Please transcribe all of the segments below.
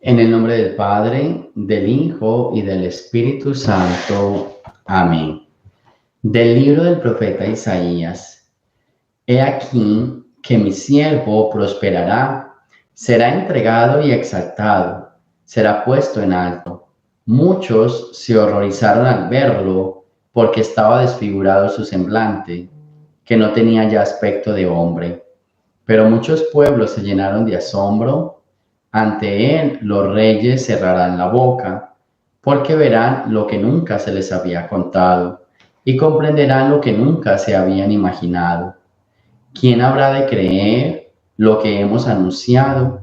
En el nombre del Padre, del Hijo y del Espíritu Santo. Amén. Del libro del profeta Isaías. He aquí que mi siervo prosperará, será entregado y exaltado, será puesto en alto. Muchos se horrorizaron al verlo, porque estaba desfigurado su semblante, que no tenía ya aspecto de hombre. Pero muchos pueblos se llenaron de asombro. Ante él los reyes cerrarán la boca, porque verán lo que nunca se les había contado y comprenderán lo que nunca se habían imaginado. ¿Quién habrá de creer lo que hemos anunciado?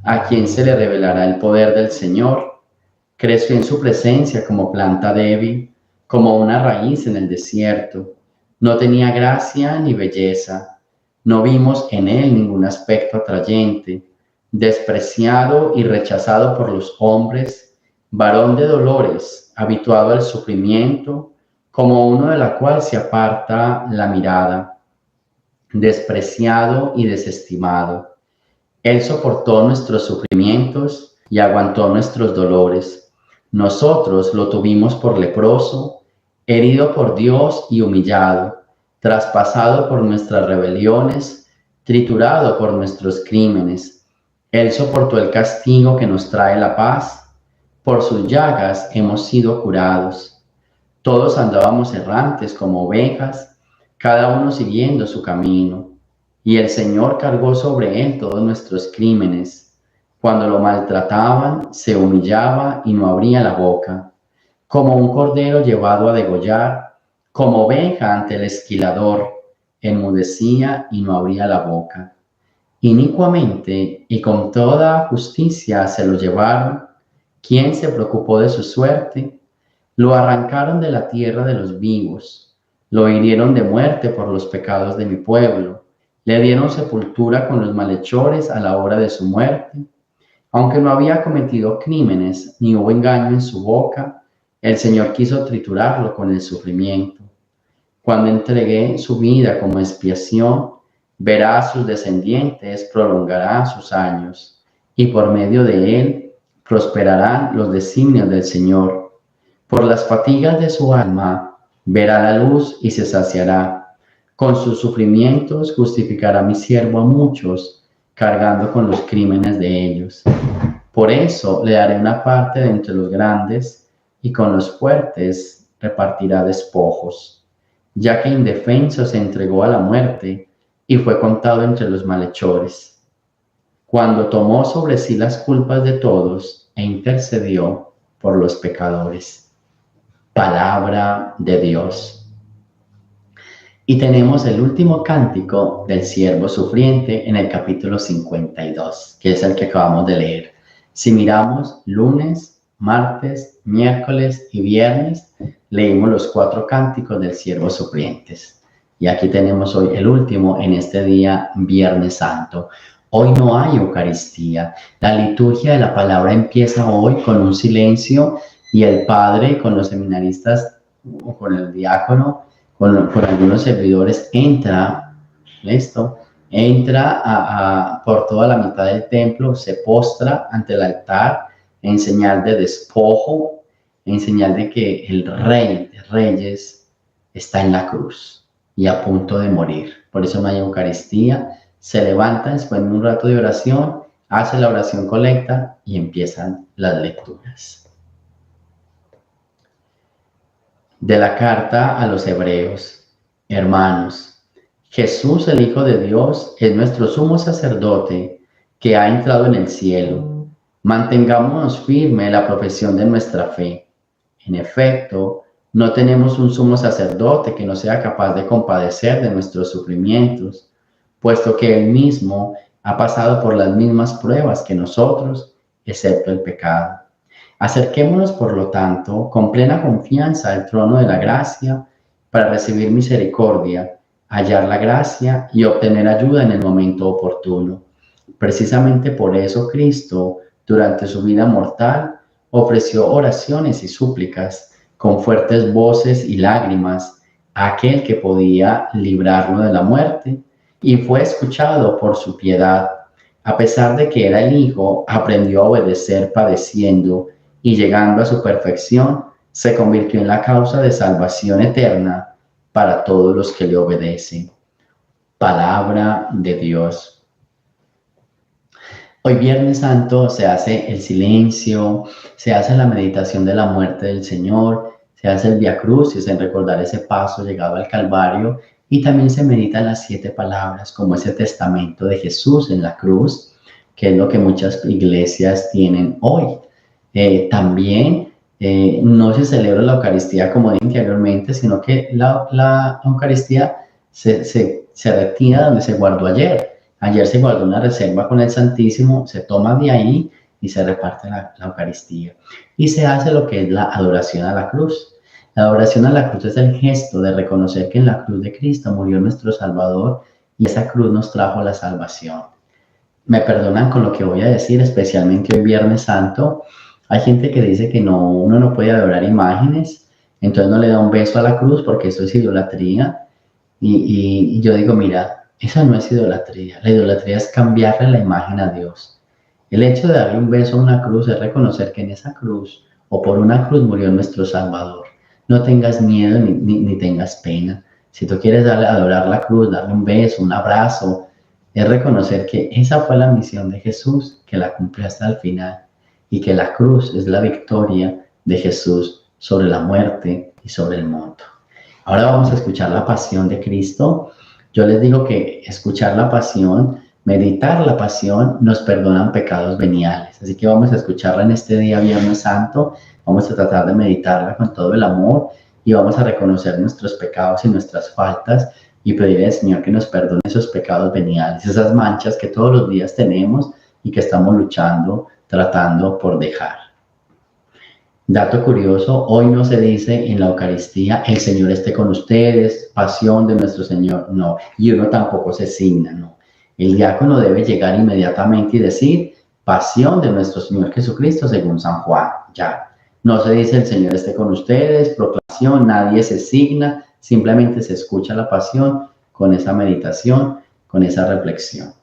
¿A quién se le revelará el poder del Señor? Creció en su presencia como planta débil, como una raíz en el desierto. No tenía gracia ni belleza. No vimos en él ningún aspecto atrayente. Despreciado y rechazado por los hombres, varón de dolores, habituado al sufrimiento, como uno de la cual se aparta la mirada, despreciado y desestimado. Él soportó nuestros sufrimientos y aguantó nuestros dolores. Nosotros lo tuvimos por leproso, herido por Dios y humillado, traspasado por nuestras rebeliones, triturado por nuestros crímenes. Él soportó el castigo que nos trae la paz. Por sus llagas hemos sido curados. Todos andábamos errantes como ovejas, cada uno siguiendo su camino. Y el Señor cargó sobre él todos nuestros crímenes. Cuando lo maltrataban, se humillaba y no abría la boca. Como un cordero llevado a degollar, como oveja ante el esquilador, enmudecía y no abría la boca. Inicuamente y con toda justicia se lo llevaron. ¿Quién se preocupó de su suerte? Lo arrancaron de la tierra de los vivos. Lo hirieron de muerte por los pecados de mi pueblo. Le dieron sepultura con los malhechores a la hora de su muerte. Aunque no había cometido crímenes ni hubo engaño en su boca, el Señor quiso triturarlo con el sufrimiento. Cuando entregué su vida como expiación, verá a sus descendientes, prolongará sus años, y por medio de él prosperarán los designios del Señor. Por las fatigas de su alma verá la luz y se saciará. Con sus sufrimientos justificará mi siervo a muchos, cargando con los crímenes de ellos. Por eso le daré una parte de entre los grandes, y con los fuertes repartirá despojos, ya que indefenso se entregó a la muerte y fue contado entre los malhechores. Cuando tomó sobre sí las culpas de todos e intercedió por los pecadores. Palabra de Dios. Y tenemos el último cántico del siervo sufriente en el capítulo 52, que es el que acabamos de leer. Si miramos lunes, martes, miércoles y viernes, leímos los 4 cánticos del siervo sufrientes. Y aquí tenemos hoy el último en este día, Viernes Santo. Hoy no hay Eucaristía. La liturgia de la palabra empieza hoy con un silencio y el Padre con los seminaristas, o con el diácono, con algunos servidores, entra por toda la mitad del templo, se postra ante el altar en señal de despojo, en señal de que el Rey de Reyes está en la cruz y a punto de morir. Por eso no hay Eucaristía. Se levanta después de un rato de oración, hace la oración colecta y empiezan las lecturas. De la carta a los Hebreos. Hermanos, Jesús, el Hijo de Dios, es nuestro sumo sacerdote que ha entrado en el cielo. Mantengámonos firme en la profesión de nuestra fe. En efecto, no tenemos un sumo sacerdote que no sea capaz de compadecer de nuestros sufrimientos, puesto que Él mismo ha pasado por las mismas pruebas que nosotros, excepto el pecado. Acerquémonos, por lo tanto, con plena confianza al trono de la gracia para recibir misericordia, hallar la gracia y obtener ayuda en el momento oportuno. Precisamente por eso Cristo, durante su vida mortal, ofreció oraciones y súplicas con fuertes voces y lágrimas a aquel que podía librarlo de la muerte, y fue escuchado por su piedad. A pesar de que era el Hijo, aprendió a obedecer padeciendo y llegando a su perfección, se convirtió en la causa de salvación eterna para todos los que le obedecen. Palabra de Dios. Hoy Viernes Santo se hace el silencio, se hace la meditación de la muerte del Señor, se hace el Vía Crucis en recordar ese paso llegado al Calvario y también se meditan las 7 palabras como ese testamento de Jesús en la cruz, que es lo que muchas iglesias tienen hoy. También no se celebra la Eucaristía como dije anteriormente, sino que la Eucaristía se retira donde se guardó ayer. Ayer se guardó una reserva con el Santísimo, se toma de ahí y se reparte la Eucaristía. Y se hace lo que es la adoración a la cruz. La adoración a la cruz es el gesto de reconocer que en la cruz de Cristo murió nuestro Salvador y esa cruz nos trajo la salvación. Me perdonan con lo que voy a decir, especialmente hoy Viernes Santo. Hay gente que dice que no, uno no puede adorar imágenes, entonces no le da un beso a la cruz porque eso es idolatría. Y yo digo, mira, esa no es idolatría. La idolatría es cambiarle la imagen a Dios. El hecho de darle un beso a una cruz es reconocer que en esa cruz o por una cruz murió nuestro Salvador. No tengas miedo ni tengas pena. Si tú quieres adorar la cruz, darle un beso, un abrazo, es reconocer que esa fue la misión de Jesús, que la cumplió hasta el final y que la cruz es la victoria de Jesús sobre la muerte y sobre el mundo. Ahora vamos a escuchar la pasión de Cristo. Yo les digo que escuchar la pasión, meditar la pasión, nos perdonan pecados veniales. Así que vamos a escucharla en este día Viernes Santo. Vamos a tratar de meditarla con todo el amor y vamos a reconocer nuestros pecados y nuestras faltas y pedirle al Señor que nos perdone esos pecados veniales, esas manchas que todos los días tenemos y que estamos luchando, tratando por dejar. Dato curioso, hoy no se dice en la Eucaristía, el Señor esté con ustedes, pasión de nuestro Señor, no, y uno tampoco se signa, no. El diácono debe llegar inmediatamente y decir, pasión de nuestro Señor Jesucristo según San Juan, ya. No se dice el Señor esté con ustedes, proclamación, nadie se signa, simplemente se escucha la pasión con esa meditación, con esa reflexión.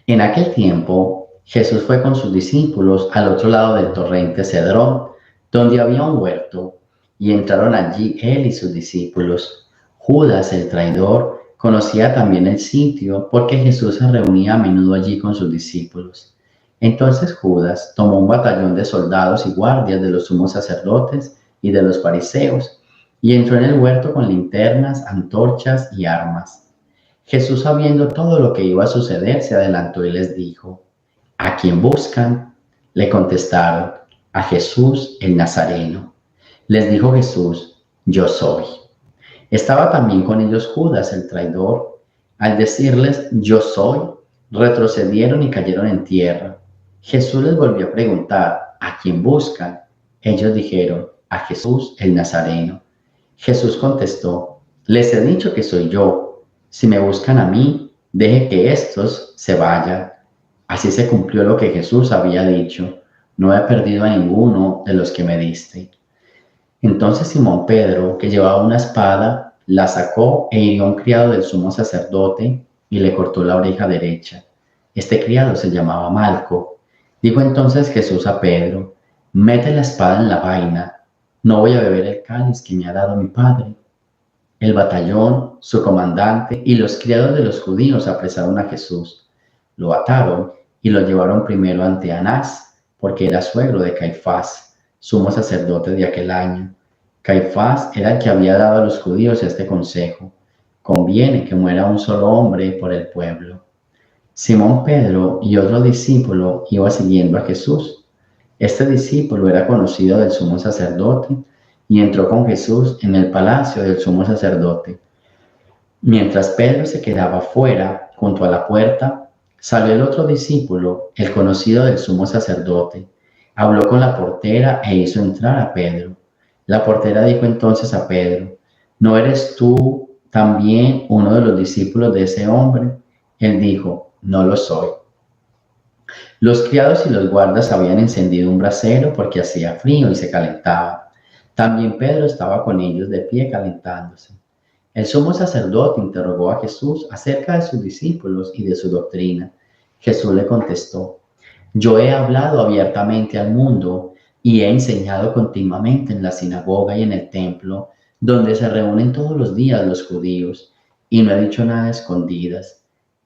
En aquel tiempo, Jesús fue con sus discípulos al otro lado del torrente Cedrón, donde había un huerto, y entraron allí él y sus discípulos. Judas, el traidor, conocía también el sitio porque Jesús se reunía a menudo allí con sus discípulos. Entonces Judas tomó un batallón de soldados y guardias de los sumos sacerdotes y de los fariseos, y entró en el huerto con linternas, antorchas y armas. Jesús, sabiendo todo lo que iba a suceder, se adelantó y les dijo, ¿a quién buscan? Le contestaron, a Jesús el Nazareno. Les dijo Jesús, yo soy. Estaba también con ellos Judas, el traidor. Al decirles, yo soy, retrocedieron y cayeron en tierra. Jesús les volvió a preguntar, ¿a quién buscan? Ellos dijeron, a Jesús el Nazareno. Jesús contestó, les he dicho que soy yo. Si me buscan a mí, deje que estos se vayan. Así se cumplió lo que Jesús había dicho, no he perdido a ninguno de los que me diste. Entonces Simón Pedro, que llevaba una espada, la sacó e hirió a un criado del sumo sacerdote y le cortó la oreja derecha. Este criado se llamaba Malco. Dijo entonces Jesús a Pedro, mete la espada en la vaina, no voy a beber el cáliz que me ha dado mi padre. El batallón, su comandante y los criados de los judíos apresaron a Jesús. Lo ataron y lo llevaron primero ante Anás, porque era suegro de Caifás, sumo sacerdote de aquel año. Caifás era el que había dado a los judíos este consejo: conviene que muera un solo hombre por el pueblo. Simón Pedro y otro discípulo iba siguiendo a Jesús. Este discípulo era conocido del sumo sacerdote y entró con Jesús en el palacio del sumo sacerdote. Mientras Pedro se quedaba fuera, junto a la puerta, salió el otro discípulo, el conocido del sumo sacerdote. Habló con la portera e hizo entrar a Pedro. La portera dijo entonces a Pedro, ¿no eres tú también uno de los discípulos de ese hombre? Él dijo, no lo soy. Los criados y los guardas habían encendido un brasero porque hacía frío y se calentaba. También Pedro estaba con ellos de pie calentándose. El sumo sacerdote interrogó a Jesús acerca de sus discípulos y de su doctrina. Jesús le contestó: yo he hablado abiertamente al mundo y he enseñado continuamente en la sinagoga y en el templo, donde se reúnen todos los días los judíos, y no he dicho nada a escondidas.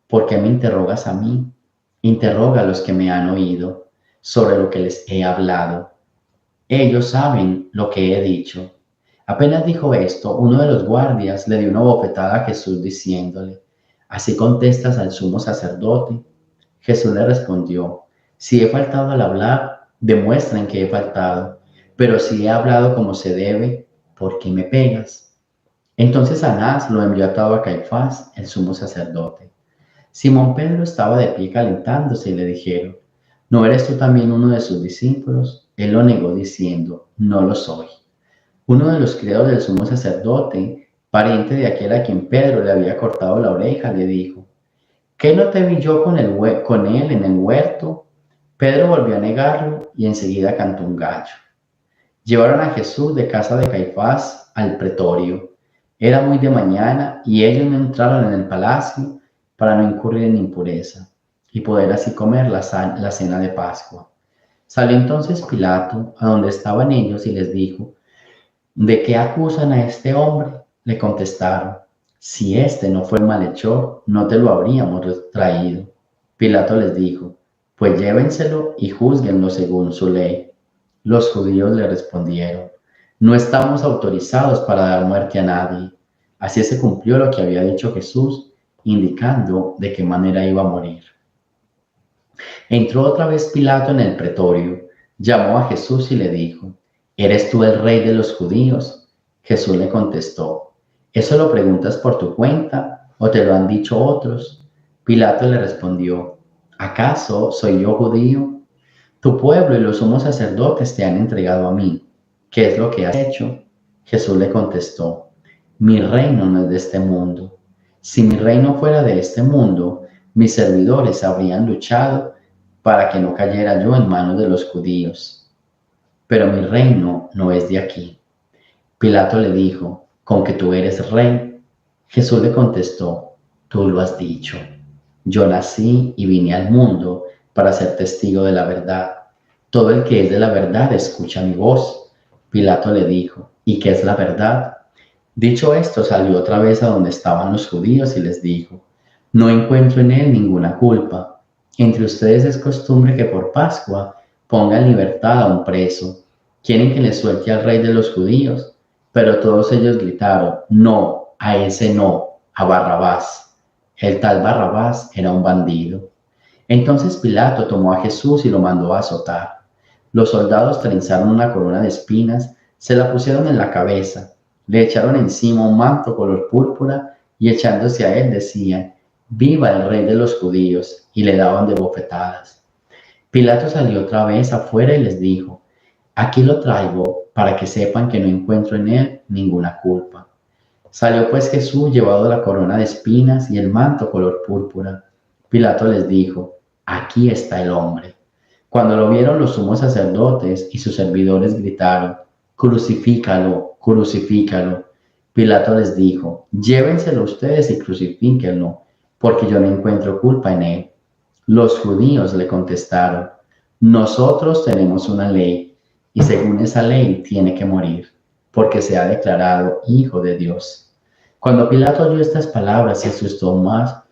¿Por qué me interrogas a mí? Interroga a los que me han oído sobre lo que les he hablado. Ellos saben lo que he dicho. Apenas dijo esto, uno de los guardias le dio una bofetada a Jesús diciéndole: ¿así contestas al sumo sacerdote? Jesús le respondió: si he faltado al hablar, demuestren que he faltado, pero si he hablado como se debe, ¿por qué me pegas? Entonces Anás lo envió atado a Caifás, el sumo sacerdote. Simón Pedro estaba de pie calentándose y le dijeron: ¿no eres tú también uno de sus discípulos? Él lo negó diciendo: no lo soy. Uno de los criados del sumo sacerdote, pariente de aquel a quien Pedro le había cortado la oreja, le dijo: ¿qué no te vi yo con él en el huerto? Pedro volvió a negarlo y enseguida cantó un gallo. Llevaron a Jesús de casa de Caifás al pretorio. Era muy de mañana y ellos no entraron en el palacio para no incurrir en impureza y poder así comer la cena de Pascua. Salió entonces Pilato a donde estaban ellos y les dijo: ¿de qué acusan a este hombre? Le contestaron: si este no fue el malhechor, no te lo habríamos traído. Pilato les dijo: pues llévenselo y júzguenlo según su ley. Los judíos le respondieron: no estamos autorizados para dar muerte a nadie. Así se cumplió lo que había dicho Jesús, indicando de qué manera iba a morir. Entró otra vez Pilato en el pretorio, llamó a Jesús y le dijo: ¿eres tú el rey de los judíos? Jesús le contestó: ¿eso lo preguntas por tu cuenta o te lo han dicho otros? Pilato le respondió: ¿acaso soy yo judío? Tu pueblo y los sumos sacerdotes te han entregado a mí. ¿Qué es lo que has hecho? Jesús le contestó: mi reino no es de este mundo. Si mi reino fuera de este mundo, mis servidores habrían luchado para que no cayera yo en manos de los judíos. Pero mi reino no es de aquí. Pilato le dijo: ¿con que tú eres rey? Jesús le contestó: tú lo has dicho. Yo nací y vine al mundo para ser testigo de la verdad. Todo el que es de la verdad escucha mi voz. Pilato le dijo: ¿y qué es la verdad? Dicho esto, salió otra vez a donde estaban los judíos y les dijo: no encuentro en él ninguna culpa. Entre ustedes es costumbre que por Pascua pongan en libertad a un preso. Quieren que les suelte al rey de los judíos. Pero todos ellos gritaron: no, a ese no, a Barrabás. El tal Barrabás era un bandido. Entonces Pilato tomó a Jesús y lo mandó a azotar. Los soldados trenzaron una corona de espinas, se la pusieron en la cabeza, le echaron encima un manto color púrpura y echándose a él decían: viva el rey de los judíos, y le daban de bofetadas. Pilato salió otra vez afuera y les dijo: aquí lo traigo para que sepan que no encuentro en él ninguna culpa. Salió pues Jesús llevado la corona de espinas y el manto color púrpura. Pilato les dijo: aquí está el hombre. Cuando lo vieron los sumos sacerdotes y sus servidores gritaron: crucifícalo, crucifícalo. Pilato les dijo: llévenselo ustedes y crucifíquenlo, porque yo no encuentro culpa en él. Los judíos le contestaron: nosotros tenemos una ley, y según esa ley tiene que morir, porque se ha declarado hijo de Dios. Cuando Pilato oyó estas palabras, se asustó más,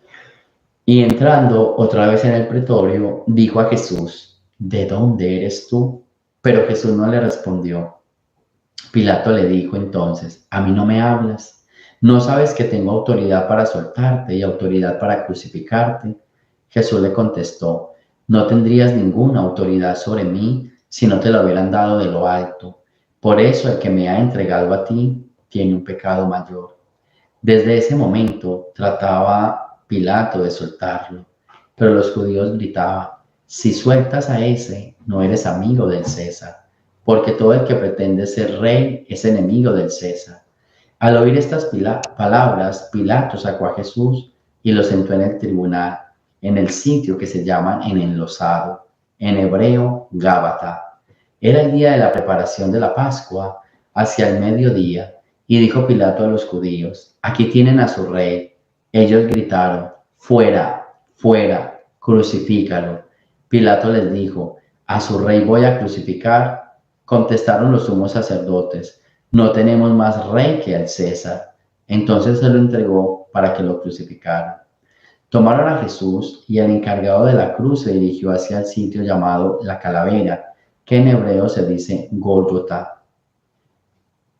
y entrando otra vez en el pretorio, dijo a Jesús: ¿de dónde eres tú? Pero Jesús no le respondió. Pilato le dijo entonces: ¿a mí no me hablas? ¿No sabes que tengo autoridad para soltarte y autoridad para crucificarte? Jesús le contestó: no tendrías ninguna autoridad sobre mí si no te lo hubieran dado de lo alto. Por eso el que me ha entregado a ti tiene un pecado mayor. Desde ese momento trataba Pilato de soltarlo, pero los judíos gritaban: si sueltas a ese, no eres amigo del César, porque todo el que pretende ser rey es enemigo del César. Al oír estas palabras, Pilato sacó a Jesús y lo sentó en el tribunal, en el sitio que se llama en enlosado, en hebreo Gábata. Era el día de la preparación de la Pascua, hacia el mediodía, y dijo Pilato a los judíos: aquí tienen a su rey. Ellos gritaron: fuera, fuera. crucifícalo. Pilato les dijo, ¿a su rey voy a crucificar? Contestaron los sumos sacerdotes, no tenemos más rey que al César. Entonces se lo entregó para que lo crucificaran. Tomaron a Jesús y el encargado de la cruz se dirigió hacia el sitio llamado la Calavera, que en hebreo se dice Gólgota,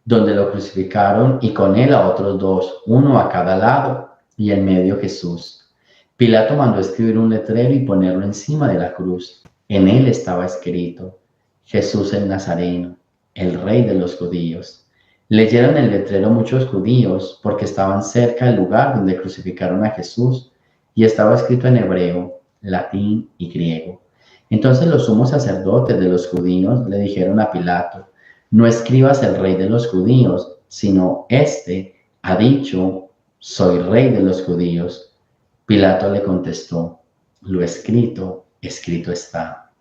donde lo crucificaron y con él a otros dos, uno a cada lado y en medio Jesús. Pilato mandó escribir un letrero y ponerlo encima de la cruz. En él estaba escrito, Jesús el Nazareno, el Rey de los judíos. Leyeron el letrero muchos judíos porque estaban cerca del lugar donde crucificaron a Jesús y estaba escrito en hebreo, latín y griego. Entonces los sumos sacerdotes de los judíos le dijeron a Pilato, no escribas el Rey de los judíos, sino este ha dicho, soy Rey de los judíos. Pilato le contestó, lo escrito, escrito está.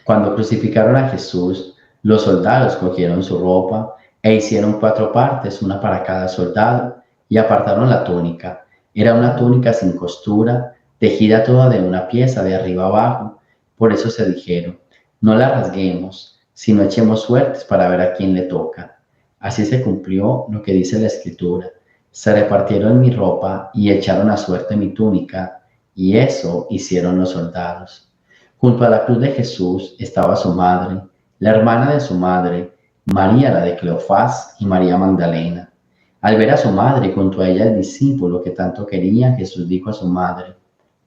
Cuando crucificaron a Jesús, los soldados cogieron su ropa e hicieron 4 partes, una para cada soldado, y apartaron la túnica. Era una túnica sin costura, tejida toda de una pieza de arriba abajo. Por eso se dijeron, no la rasguemos, sino echemos suertes para ver a quién le toca. Así se cumplió lo que dice la Escritura. Se repartieron mi ropa y echaron a suerte mi túnica, y eso hicieron los soldados. Junto a la cruz de Jesús estaba su madre, la hermana de su madre, María la de Cleofás y María Magdalena. Al ver a su madre junto a ella el discípulo que tanto quería, Jesús dijo a su madre,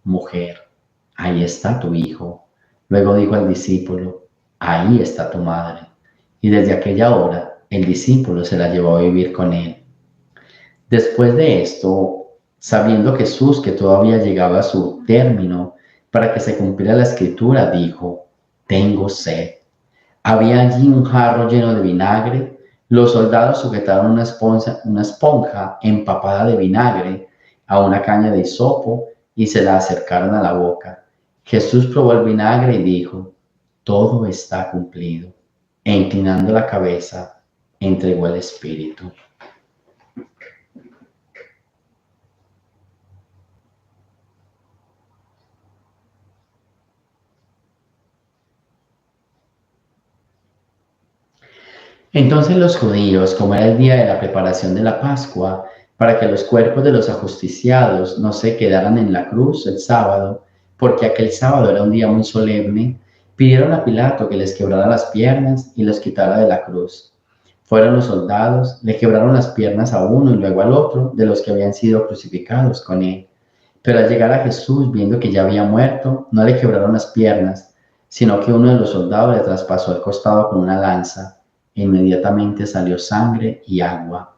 mujer, ahí está tu hijo. Luego dijo al discípulo, ahí está tu madre. Y desde aquella hora el discípulo se la llevó a vivir con él. Después de esto, sabiendo Jesús que todavía llegaba a su término para que se cumpliera la escritura, dijo, tengo sed. Había allí un jarro lleno de vinagre. Los soldados sujetaron una esponja empapada de vinagre a una caña de hisopo y se la acercaron a la boca. Jesús probó el vinagre y dijo, todo está cumplido. E inclinando la cabeza, entregó el espíritu. Entonces los judíos, como era el día de la preparación de la Pascua, para que los cuerpos de los ajusticiados no se quedaran en la cruz el sábado, porque aquel sábado era un día muy solemne, pidieron a Pilato que les quebrara las piernas y los quitara de la cruz. Fueron los soldados, le quebraron las piernas a uno y luego al otro de los que habían sido crucificados con él. Pero al llegar a Jesús, viendo que ya había muerto, no le quebraron las piernas, sino que uno de los soldados le traspasó el costado con una lanza. Inmediatamente salió sangre y agua.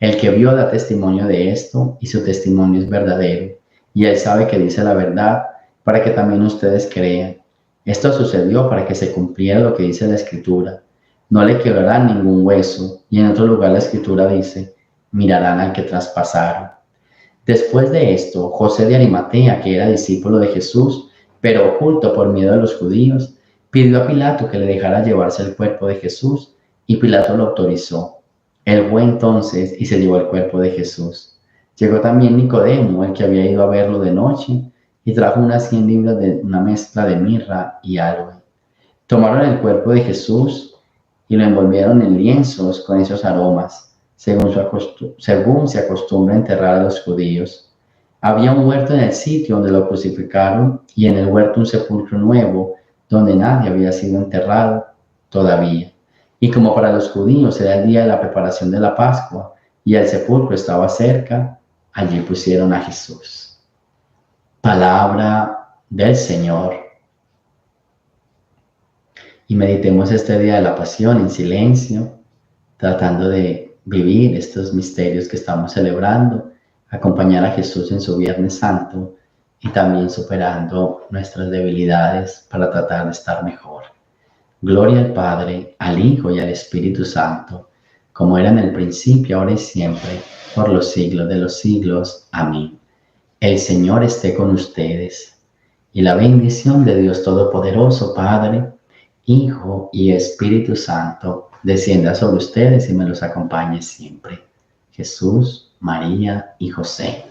El que vio da testimonio de esto y su testimonio es verdadero. Y él sabe que dice la verdad para que también ustedes crean. Esto sucedió para que se cumpliera lo que dice la Escritura. No le quebrarán ningún hueso. Y en otro lugar la Escritura dice, mirarán al que traspasaron. Después de esto, José de Arimatea, que era discípulo de Jesús, pero oculto por miedo de los judíos, pidió a Pilato que le dejara llevarse el cuerpo de Jesús, y Pilato lo autorizó. Él fue entonces y se llevó el cuerpo de Jesús. Llegó también Nicodemo, el que había ido a verlo de noche, y trajo unas 100 libras de una mezcla de mirra y aloe. Tomaron el cuerpo de Jesús y lo envolvieron en lienzos con esos aromas, según se acostumbra enterrar a los judíos. Había un huerto en el sitio donde lo crucificaron y en el huerto un sepulcro nuevo donde nadie había sido enterrado todavía. Y como para los judíos era el día de la preparación de la Pascua y el sepulcro estaba cerca, allí pusieron a Jesús. Palabra del Señor. Y meditemos este día de la Pasión en silencio, tratando de vivir estos misterios que estamos celebrando, acompañar a Jesús en su Viernes Santo y también superando nuestras debilidades para tratar de estar mejor. Gloria al Padre, al Hijo y al Espíritu Santo, como era en el principio, ahora y siempre, por los siglos de los siglos. Amén. El Señor esté con ustedes, y la bendición de Dios Todopoderoso, Padre, Hijo y Espíritu Santo, descienda sobre ustedes y me los acompañe siempre. Jesús, María y José.